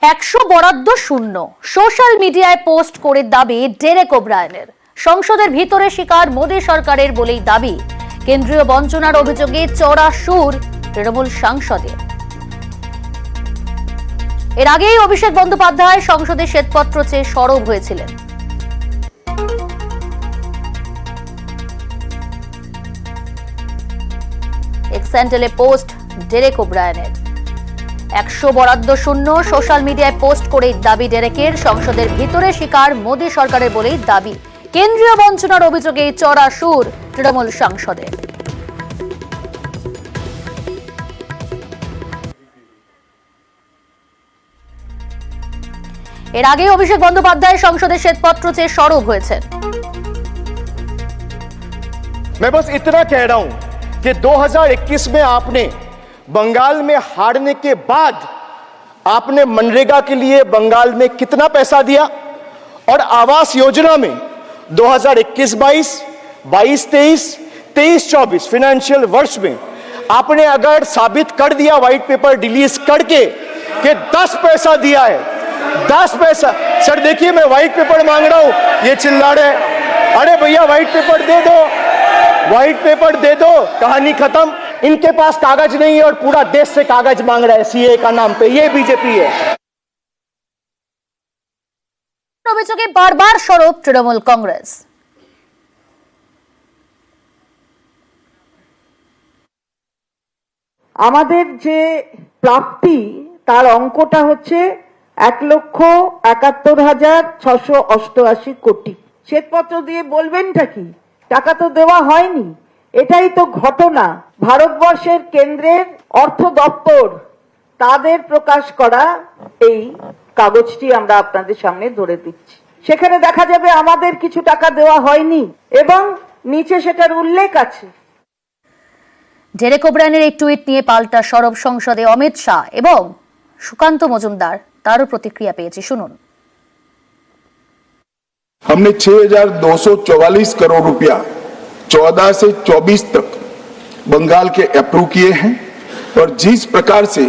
100 বরাদ্দ শূন্য, সোশ্যাল মিডিয়ায় পোস্ট করে দাবি ডেরেক ওব্রায়েনের। সংসদের ভিতরে শিকার মোদী সরকারের বলেই দাবি। কেন্দ্রীয় বঞ্চনার অভিযোগে চড়া সুর তৃণমূল সাংসদের। এর আগেই অভিষেক বন্দ্যোপাধ্যায় সংসদে শ্বেতপত্র চেয়ে সরব হয়েছিলেন। এক্স হ্যান্ডেলে পোস্ট ডেরেক ওব্রায়েনের। 100 বরাদ্দ শূন্য, সোশ্যাল মিডিয়ায় পোস্ট করেই দাবি ডেরেকের। সংসদের ভিতরে শিকার মোদী সরকারের বলেই দাবি। কেন্দ্রীয় বঞ্চনার অভিযোগে চড়া সুর তৃণমূল সাংসদের। এর আগে অভিষেক বন্দ্যোপাধ্যায় সংসদে শ্বেতপত্র চেয়ে সরব হয়েছেন। मैं बस इतना कह रहा हूं कि 2021 में आपने बंगाल में हारने के बाद आपने मनरेगा के लिए बंगाल में कितना पैसा दिया और आवास योजना में 2021-22, 22-23, 23-24 फाइनेंशियल वर्ष में आपने अगर साबित कर दिया व्हाइट पेपर रिलीज करके कि 10 पैसा दिया है, 10 पैसा। सर देखिए मैं व्हाइट पेपर मांग रहा हूं, ये चिल्ला रहे। अरे भैया व्हाइट पेपर दे दो, व्हाइट पेपर दे दो, कहानी खत्म। इनके पास कागज नहीं है और पूरा देश से कागज मांग रहा है सीए का नाम पे। ये बीजेपी है। অভিযোগে বারবার সরব তৃণমূল কংগ্রেস। আমাদের যে প্রাপ্তি তার অঙ্কটা হচ্ছে 1,71,688 কোটি। শ্বেতপত্র দিয়ে বলবেনটা কি? টাকা তো দেওয়া হয়নি। এটাই তো ঘটনা। ভারতবর্ষের কেন্দ্রের অর্থ দপ্তর তাদের প্রকাশ করা এই কাগজটি আমরা আপনাদের সামনে ধরে দিচ্ছি। সেখানে দেখা যাবে আমাদের কিছু টাকা দেওয়া হয়নি এবং নিচে সেটার উল্লেখ আছে। ডেরেক ওব্রায়েনের এই টুইট নিয়ে পাল্টা সরব সংসদে অমিত শাহ এবং সুকান্ত মজুমদার। তারও প্রতিক্রিয়া পেয়েছি, শুনুন। हमने 6,244 करोड़ रुपया 14 से 24 तक बंगाल के अप्रूव किए हैं और जिस प्रकार से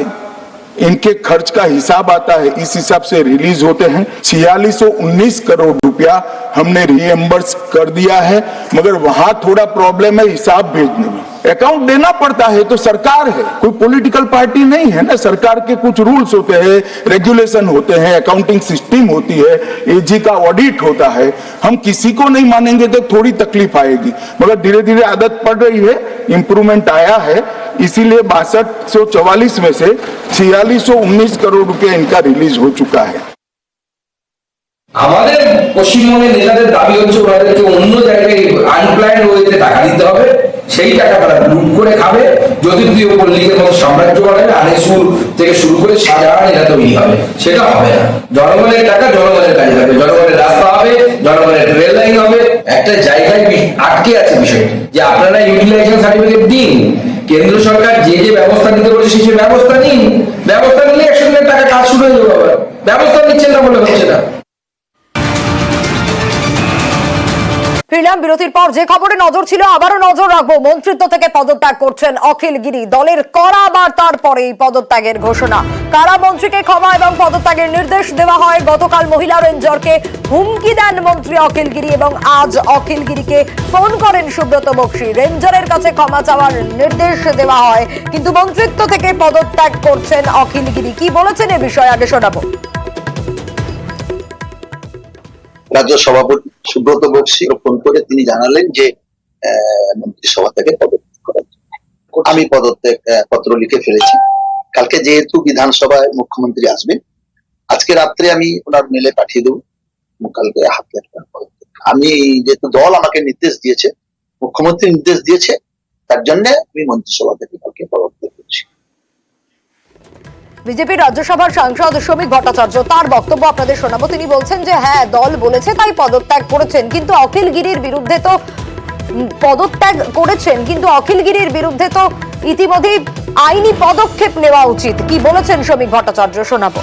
इनके खर्च का हिसाब आता है इस हिसाब से रिलीज होते हैं। 4619 करोड़ रुपया हमने रीएम्बर्स कर दिया है, मगर वहां थोड़ा प्रॉब्लम है हिसाब भेजने में। अकाउंट देना पड़ता है तो सरकार है, कोई पॉलिटिकल पार्टी नहीं है ना। सरकार के कुछ रूल्स होते हैं, रेगुलेशन होते हैं, अकाउंटिंग सिस्टम होती है, एजी का ऑडिट होता है। हम किसी को नहीं मानेंगे तो थोड़ी तकलीफ आएगी, मगर धीरे धीरे आदत पड़ रही है, इंप्रूवमेंट आया है। इसीलिए 6244 में से 4619 करोड़ रुपया इनका रिलीज हो चुका है। আমাদের পশ্চিমবঙ্গের নেতাদের দাবি হচ্ছে ওনাদেরকে অন্য জায়গায় আনপ্ল্যান্ড ওয়েতে টাকা দিতে হবে, সেই টাকা তারা লুট করে খাবে। জ্যোতিপ্রিয় পল্লীকের মতো সাম্রাজ্য বানাবে, আনিসুর থেকে শুরু করে শাহজাহান এরা তৈরি হবে। সেটা হবে না। জনগণের টাকা জনগণের কাজে হবে, জনগণের রাস্তা হবে, জনগণের রেল লাইন হবে। একটা জায়গায় আটকে আছে বিষয়টি যে আপনারা ইউটিলাইজেশন সার্টিফিকেট দিন, কেন্দ্র সরকার যে যে ব্যবস্থা নিতে বলেছে সেই ব্যবস্থা নিন। ব্যবস্থা নিলে 100 দিনের টাকা কাজ শুরু হয়ে যাবে। ব্যবস্থা নিচ্ছেন না বলে হচ্ছে না। ফিরলাম বিরতির পর। যে খবরে নজর ছিল আবারও নজর রাখবো। মন্ত্রিত্ব থেকে পদত্যাগ করছেন অখিল গিরি। দলের কড়া বার্তার পরেই পদত্যাগের ঘোষণা। কারা মন্ত্রীকে ক্ষমা এবং পদত্যাগের নির্দেশ দেওয়া হয়। গতকাল মহিলা রেঞ্জারকে হুমকি দেন মন্ত্রী অখিল গিরি এবং আজ অখিল গিরিকে ফোন করেন সুব্রত বক্সী। রেঞ্জারের কাছে ক্ষমা চাওয়ার নির্দেশ দেওয়া হয়, কিন্তু মন্ত্রিত্ব থেকে পদত্যাগ করছেন অখিল গিরি। কি বলেছেন এ বিষয়ে আগে শোনাবো। রাজ্য সভাপতি সুব্রত বক্সী ফোন করে তিনি জানালেন যে মন্ত্রিসভা থেকে পদত্যাগ করার জন্য। আমি পদত্যাগ পত্র লিখে ফেলেছি। কালকে যেহেতু বিধানসভায় মুখ্যমন্ত্রী আসবেন, আজকে রাত্রে আমি ওনার মেলে পাঠিয়ে দেবো। কালকে হাতে আমি যেহেতু দল আমাকে নির্দেশ দিয়েছে, মুখ্যমন্ত্রী নির্দেশ দিয়েছে, তার জন্য আমি মন্ত্রিসভা থেকে কালকে পদত্যাগ করছি। বিজেপির রাজ্যসভার সাংসদ শ্রমিক ভট্টাচার্য, তার বক্তব্য আপনাদের শোনাবো। তিনি বলছেন যে হ্যাঁ, দল বলেছে তাই পদত্যাগ করেছেন, কিন্তু অখিল গিরির বিরুদ্ধে তো পদত্যাগ করেছেন, কিন্তু অখিল গিরির বিরুদ্ধে তো ইতিমধ্যেই আইনি পদক্ষেপ নেওয়া উচিত। কি বলেছেন শ্রমিক ভট্টাচার্য, শোনাবো।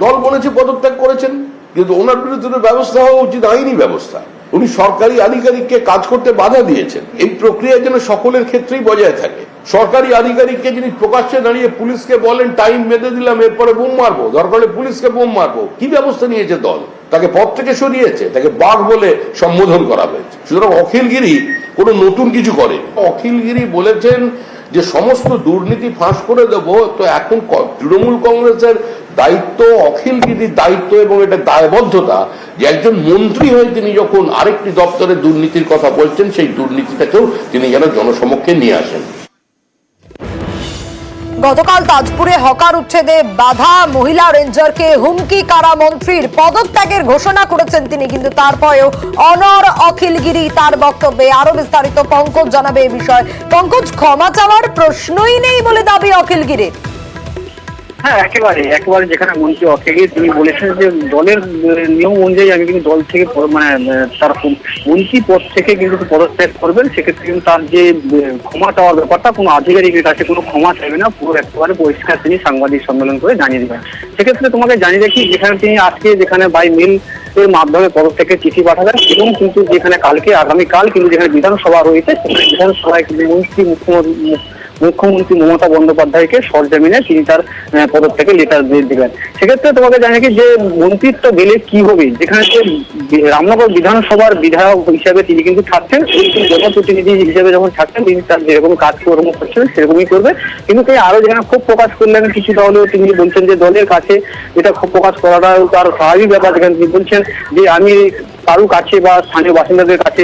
দল বলেছে পদত্যাগ করেছেন, কিন্তু ওনার বিরুদ্ধে ব্যবস্থা হওয়া উচিত, আইনি ব্যবস্থা। উনি সরকারি আধিকারিককে কাজ করতে বাধা দিয়েছেন। এই প্রক্রিয়া যেন সকলের ক্ষেত্রেই বজায় থাকে। সরকারি আধিকারিককে যিনি প্রকাশ্যে দাঁড়িয়ে পুলিশকে বলেন টাইম বেঁধে দিলাম, এরপরে বোম মারবো, দরকার হলে পুলিশকে বোম মারবো, কি ব্যবস্থা নিয়েছে দল? তাকে পদ থেকে সরিয়েছে, তাকে বাঘ বলে সম্বোধন করা হয়েছে। সুতরাং অখিলগিরি কোনো নতুন কিছু করে। অখিলগিরি বলেছেন যে সমস্ত দুর্নীতি ফাঁস করে দেব, তো এখন তৃণমূল কংগ্রেসের দায়িত্ব, অখিলগিরির দায়িত্ব এবং এটা দায়বদ্ধতা যে একজন মন্ত্রী হয়ে তিনি যখন আরেকটি দপ্তরে দুর্নীতির কথা বলছেন, সেই দুর্নীতিটাকেও তিনি যেন জনসমক্ষে নিয়ে আসেন। গতকাল তাজপুরে হকার উচ্ছেদে বাধা মহিলা রেঞ্জারকে হুমকি, কারা মন্ত্রীর পদত্যাগের ঘোষণা করেছেন তিনি, কিন্তু তারপরেও অনড় অখিলগিরি তার বক্তব্যে। আরো বিস্তারিত পঙ্কজ জানাবে এই বিষয়। পঙ্কজ, ক্ষমা চাওয়ার প্রশ্নই নেই বলে দাবি অখিলগিরির। হ্যাঁ, একেবারে যেখানে মন্ত্রী অখিলগিরি তিনি বলেছেন যে দলের নিয়ম অনুযায়ী আমি কিন্তু দল থেকে তার মন্ত্রী পদ থেকে কিন্তু পদত্যাগ করবেন, সেক্ষেত্রে কিন্তু তার যে ক্ষমা চাওয়ার ব্যাপারটা কোনো আধিকারিকের কাছে কোনো ক্ষমা চাইবে না, পুরো একেবারে পরিষ্কার তিনি সাংবাদিক সম্মেলন করে জানিয়ে দেবেন। সেক্ষেত্রে তোমাকে জানিয়ে রাখি, যেখানে তিনি আজকে যেখানে বাই মেল এর মাধ্যমে পদত্যাগের চিঠি পাঠাবেন এবং কিন্তু যেখানে আগামীকাল কিন্তু যেখানে বিধানসভা রয়েছে সেখানে বিধানসভায় কিন্তু মুখ্যমন্ত্রী মমতা বন্দ্যোপাধ্যায়কে সরজমিনে তিনি তার পদত্যাগের লেটার দিয়ে দেবেন। সেক্ষেত্রে তোমাকে জানি কি যে মন্ত্রিত্ব গেলে কি হবে, যেখানে রামনগর বিধানসভার বিধায়ক হিসাবে তিনি কিন্তু থাকছেন, জনপ্রতিনিধি হিসেবে যখন থাকছেন তিনি তার যেরকম কাজকর্ম করছেন সেরকমই করবে। কিন্তু তিনি আরো যেখানে ক্ষোভ প্রকাশ করলেন কিছুটা হলেও, তিনি বলছেন যে দলের কাছে এটা ক্ষোভ প্রকাশ করাটা তার স্বাভাবিক ব্যাপার, যেখানে তিনি বলছেন যে আমি কারো কাছে বা স্থানীয় বাসিন্দাদের কাছে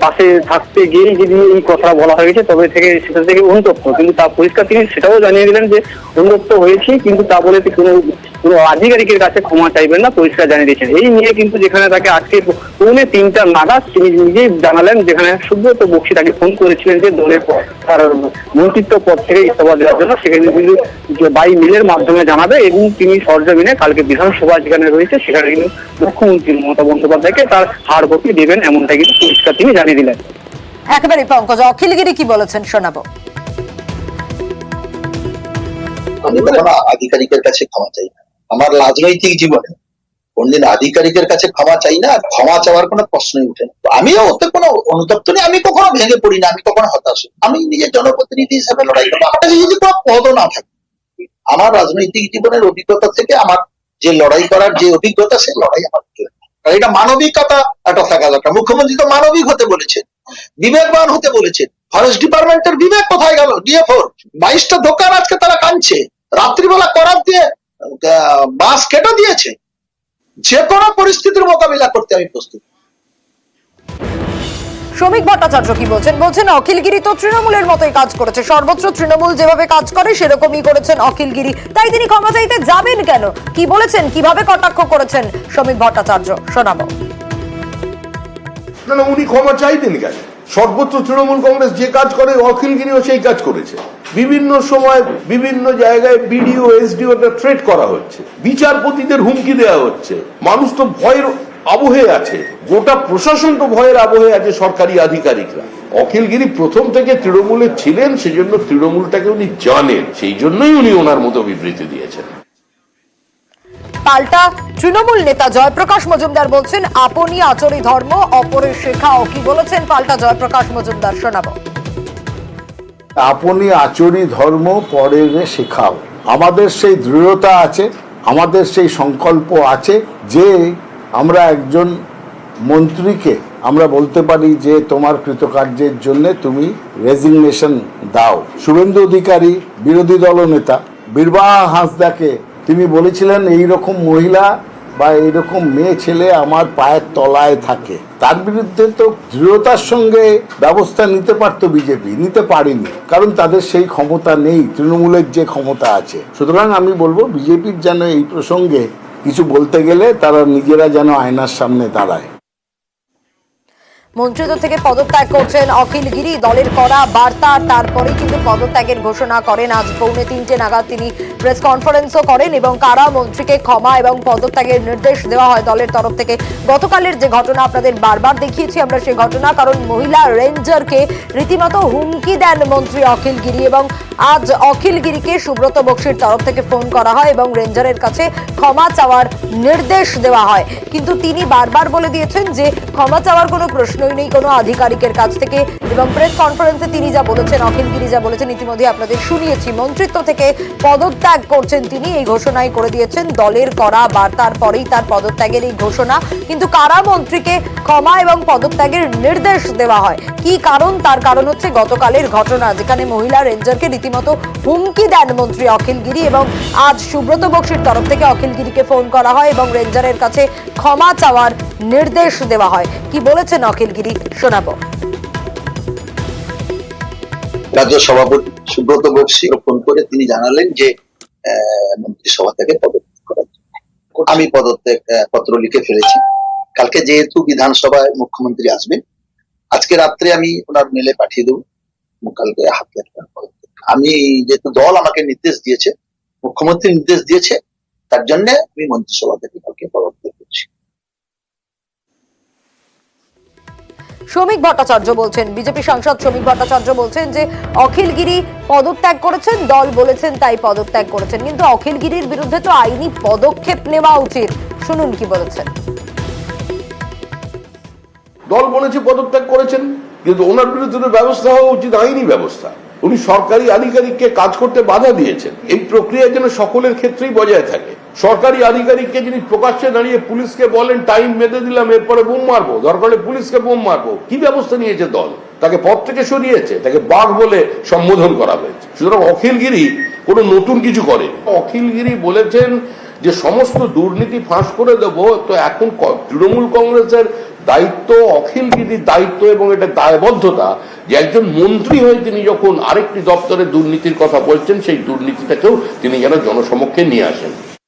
পাশে থাকতে গিয়ে যদি এই কথা বলা হয়েছে তবে সেটা থেকে অনুতপ্ত, কিন্তু তা পরিষ্কার তিনি সেটাও জানিয়ে দিলেন যে অনুতপ্ত হয়েছি, কিন্তু তা বলে কোনো আধিকারিকের কাছে ক্ষমা চাইবেন না, পরিষ্কার জানিয়ে দিয়েছেন। এই নিয়ে কিন্তু যেখানে তাকে আজকে 3:45 নাগাদ তিনি নিজেই জানালেন, যেখানে সুব্রত বক্সী তাকে ফোন করেছিলেন যে দলের তার মন্ত্রিত্ব পদ থেকে ইস্তফা দেওয়ার জন্য, সেখানে কিন্তু বাই মেলের মাধ্যমে জানাবে এবং তিনি সরজমিনে কালকে বিধানসভা যেখানে রয়েছে সেখানে কিন্তু মুখ্যমন্ত্রী মমতা বন্দ্যোপাধ্যায়কে তার হাড় কপি দেবেন, এমনটা কিন্তু পরিষ্কার তিনি জানিয়ে দিলেন। একেবারে পঙ্কজ, অখিলগিরি কি বলেছেন শোনাবো। আমি কখনো আধিকারিকের কাছে ক্ষমা চাই না আমার রাজনৈতিক জীবনে, কোনদিন আধিকারিকের কাছে ক্ষমা চাই না, ক্ষমা চাওয়ার কোনো প্রশ্নই উঠে না। আমিও ওতে কোনো অনুতপ্ত নেই, আমি কখনো ভেঙে পড়ি না, আমি কখনো হতাশ। আমি নিজের জনপ্রতিনিধি হিসাবে লড়াই করবো, আমার কাছে যদি কোনো পদও না থাকে। আমার রাজনৈতিক জীবনের অভিজ্ঞতা থেকে আমার যে লড়াই করার যে অভিজ্ঞতা, সে লড়াই আমার এটা মানবিকতা একটা থাকা দরকার। মুখ্যমন্ত্রী তো মানবিক হতে বলেছেন, বিবেকবান হতে বলেছেন। ফরেস্ট ডিপার্টমেন্টের বিবেক কোথায় গেল? ডিএফওর 22টা দোকান আজকে তারা কাঁদছে, রাত্রিবেলা করাত দিয়ে বাস কেটে দিয়েছে। যে কোনো পরিস্থিতির মোকাবিলা করতে আমি প্রস্তুত। শ্রমিক ভট্টাচার্য কি বলছেন অখিলগিরি তো তৃণমূলের মতোই কাজ করেছে, সর্বত্র তৃণমূল যেভাবে কাজ করে সেরকমই করেছেন অখিলগিরি, তাই তিনি ক্ষমা চাইতে যাবেন কেন? কি বলেছেন, কিভাবে কটাক্ষ করেছেন শ্রমিক ভট্টাচার্য শোনাবো। না, উনি ক্ষমা চাইতেন কেন? সর্বত্র তৃণমূল কংগ্রেস যে কাজ করে অখিলগিরিও সেই কাজ করেছে। বিভিন্ন সময় বিভিন্ন জায়গায় বিডিও এসডিও থ্রেট করা হচ্ছে, বিচারপতিদের হুমকি দেওয়া হচ্ছে, মানুষ তো ভয়ের আবহে আছে, গোটা প্রশাসন তো ভয়ের আবহে আছে, সরকারি আধিকারিকরা। অখিলগিরি প্রথম থেকে তৃণমূলে ছিলেন, সেজন্য তৃণমূলটাকে উনি জানেন, সেই জন্যই উনি ওনার মতো বিবৃতি দিয়েছেন। পাল্টা তৃণমূল নেতা জয়প্রকাশ মজুমদার বলছেন আপনি আচরি ধর্ম অপরের শেখাও। কি বলেছেন পাল্টা জয়প্রকাশ মজুমদার শোনাবো। আপনি আচরি ধর্ম পরের শেখাও। আমাদের সেই দৃঢ়তা আছে, আমাদের সেই সংকল্প আছে যে আমরা একজন মন্ত্রীকে আমরা বলতে পারি যে তোমার কৃতকার্যের জন্য তুমি রেজিগনেশন দাও। শুভেন্দু অধিকারী বিরোধী দলনেতা বীরবাহা হাঁসদাকে তিনি বলেছিলেন এইরকম মহিলা বা এইরকম মেয়ে ছেলে আমার পায়ের তলায় থাকে। তার বিরুদ্ধে তো দৃঢ়তার সঙ্গে ব্যবস্থা নিতে পারতো বিজেপি, নিতে পারেনি, কারণ তাদের সেই ক্ষমতা নেই তৃণমূলের যে ক্ষমতা আছে। সুতরাং আমি বলবো বিজেপির যেন এই প্রসঙ্গে কিছু বলতে গেলে তারা নিজেরা যেন আয়নার সামনে দাঁড়ায়। মন্ত্রিত্ব থেকে পদত্যাগ করছেন অখিলগিরি, দলের করা বার্তা, তারপরে কিন্তু পদত্যাগের ঘোষণা করেন। আজ 2:45 নাগাদ তিনি প্রেস কনফারেন্সও করেন এবং কারা মন্ত্রীকে ক্ষমা এবং পদত্যাগের নির্দেশ দেওয়া হয় দলের তরফ থেকে। গতকালের যে ঘটনা আপনাদের বারবার দেখিয়েছি আমরা সেই ঘটনা, কারণ মহিলা রেঞ্জারকে রীতিমতো হুমকি দেন মন্ত্রী অখিলগিরি এবং আজ অখিলগিরিকে সুব্রত বক্সীর তরফ থেকে ফোন করা হয় এবং রেঞ্জারের কাছে ক্ষমা চাওয়ার নির্দেশ দেওয়া হয়, কিন্তু তিনি বারবার বলে দিয়েছেন যে ক্ষমা চাওয়ার কোনো প্রশ্ন প্রশ্নই নেই কোনো আধিকারিকের কাছ থেকে। এবং প্রেস কনফারেন্সে তিনি যা বলেছেন, অখিল গিরি যা বলেছেন ইতিমধ্যে আপনাদের শুনিয়েছি। মন্ত্রিত্ব থেকে পদত্যাগ করছেন তিনি, এই ঘোষণাই করে দিয়েছেন। দলের করা বার্তার পরেই তার পদত্যাগের এই ঘোষণা। কিন্তু কারা মন্ত্রীকে ক্ষমা এবং পদত্যাগের নির্দেশ দেওয়া হয়, কি কারণ? তার কারণ হচ্ছে গতকালের ঘটনা, যেখানে মহিলা রেঞ্জারকে রীতিমতো হুমকি দেন মন্ত্রী অখিল গিরি। এবং আজ সুব্রত বক্সির তরফ থেকে অখিল গিরিকে ফোন করা হয় এবং রেঞ্জারের কাছে ক্ষমা চাওয়ার নির্দেশ দেওয়া হয়। কি বলেছেন অখিল গিরি শোনাবো। রাজ্য সভাপতি সুব্রত বক্সি ফোন করে তিনি জানালেন যে মন্ত্রিসভা থেকে পদত্যাগ করার জন্য। আমি পদত্যাগ পত্র লিখে ফেলেছি। কালকে যেহেতু বিধানসভায় মুখ্যমন্ত্রী আসবেন, আজকে রাত্রে আমি ওনার মেলে পাঠিয়ে দেবো। কালকে হাতে আমি যেহেতু দল আমাকে নির্দেশ দিয়েছে, মুখ্যমন্ত্রী নির্দেশ দিয়েছে, তার জন্য আমি মন্ত্রিসভা থেকে কালকে পদত্যাগ করছি। শ্রমিক ভট্টাচার্য বলছেন, বিজেপি সাংসদ শ্রমিক ভট্টাচার্য বলছেন যে অখিল গিরি পদত্যাগ করেছেন, দল বলেছেন তাই পদত্যাগ করেছেন, কিন্তু অখিল গিরির বিরুদ্ধে তো আইনি পদক্ষেপ নেওয়া উচিত। শুনুন কি বলেছেন। দল বলেছে পদত্যাগ করেছেন, কিন্তু ওনার বিরুদ্ধে ব্যবস্থা হওয়া উচিত, আইনি ব্যবস্থা। উনি সরকারি আধিকারিককে কাজ করতে বাধা দিয়েছেন। এই প্রক্রিয়া যেন সকলের ক্ষেত্রেই বজায় থাকে। সরকারি আধিকারিককে যিনি প্রকাশ্যে দাঁড়িয়ে পুলিশকে বলেন টাইম বেঁধে দিলাম, এরপরে বোম মারবো, দরকার হলে পুলিশকে বোম মারবো, কি ব্যবস্থা নিয়েছে দল? তাকে পদ থেকে সরিয়েছে, তাকে বাঘ বলে সম্বোধন করা হয়েছে। সুতরাং অখিল গিরি কোনো নতুন কিছু করে। অখিল গিরি বলেছেন যে সমস্ত দুর্নীতি ফাঁস করে দেবো। তো এখন তৃণমূল কংগ্রেসের দায়িত্ব, অখিল গিরির দায়িত্ব এবং এটা দায়বদ্ধতা যে একজন মন্ত্রী হয়ে তিনি যখন আরেকটি দপ্তরে দুর্নীতির কথা বলছেন, সেই দুর্নীতিটাকেও তিনি যেন জনসমক্ষে নিয়ে আসেন।